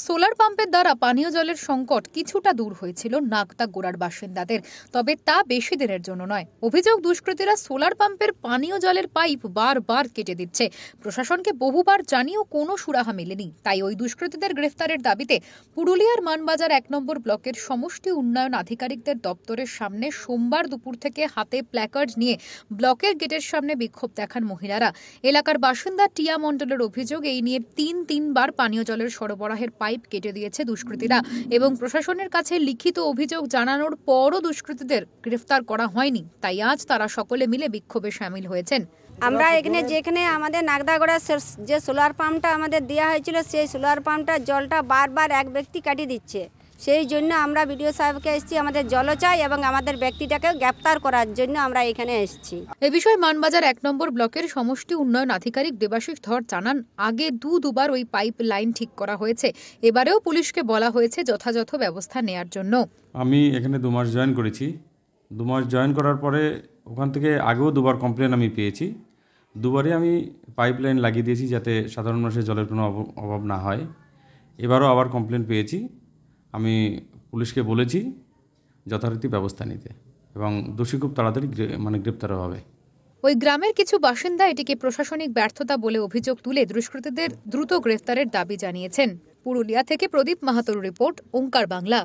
Solar পাম্পের দ্বারা পানীয় জলের সংকট কিছুটা দূর হয়েছিল নাগদা গোড়ার বাসিন্দাদের, তবে তা বেশি দিনের জন্য নয়। অভিযোগ, দুষ্কৃতীরা সোলার পাম্পের পানীয় জলের পাইপ বারবার কেটে দিচ্ছে। প্রশাসনকে বহুবার জানিয়েও কোনো সুরাহা মেলেনি। তাই ওই দুষ্কৃতীদের গ্রেফতারের দাবিতে পুরুলিয়ার মানবাজার 1 নম্বর ব্লকের সমষ্টি উন্নয়ন আধিকারিকদের দপ্তরের সামনে সোমবার দুপুর থেকে হাতে প্ল্যাকার্ড নিয়ে ব্লকের গেটের সামনে বিক্ষোভ দেখান মহিলারা। এলাকার বাসিন্দা টিয়া মণ্ডলের অভিযোগ, এই নিয়ে তিনবার পানীয় জলের সরবরাহের পাইপ কেটে দিয়েছে দুষ্কৃতীরা এবং প্রশাসনের কাছে লিখিত অভিযোগ জানানোর পরও দুষ্কৃতীদের গ্রেফতার করা হয়নি। তাই আজ তারা সকলে মিলে বিক্ষোভে সামিল হয়েছেন। আমরা যেখানে আমাদের নাগদাগড়ার যে সোলার পাম্পটা আমাদের দেওয়া হয়েছিল, সেই সোলার পাম্পটার জলটা বারবার এক ব্যক্তি কাটিয়ে দিচ্ছে। সেই জন্য আমরা বিডিও সাহেবকে এসেছি, আমাদের জল চাই এবং আমাদের ব্যক্তিটাকে গ্রেফতার করার জন্য আমরা এখানে এসেছি। এ বিষয়ে মানবাজার 1 নম্বর ব্লকের সমষ্টি উন্নয়ন আধিকারিক দেবাশিস ধর জানান, আগে দুবার ওই পাইপ লাইন ঠিক করা হয়েছে। এবারেও পুলিশকে বলা হয়েছে যথাযথ ব্যবস্থা নেয়ার জন্য। আমি এখানে 2 মাস জয়েন করেছি। 2 মাস জয়েন করার পরে ওখান থেকে আগেও 2বার কমপ্লেন আমি পেয়েছি। 2বারই আমি পাইপ লাইন লাগিয়ে দিয়েছি যাতে সাধারণ মানুষের জলের কোনো অভাব না হয়। এবারও আবার কমপ্লেন পেয়েছি। আমি পুলিশকে বলেছি যথারীতি ব্যবস্থা নিতে এবং দোষী খুব তাড়াতাড়ি গ্রেপ্তার হবে। ওই গ্রামের কিছু বাসিন্দা এটিকে প্রশাসনিক ব্যর্থতা বলে অভিযোগ তুলে দুষ্কৃতীদের দ্রুত গ্রেফতারের দাবি জানিয়েছেন। পুরুলিয়া থেকে প্রদীপ মাহাতোর রিপোর্ট, ওঙ্কার বাংলা।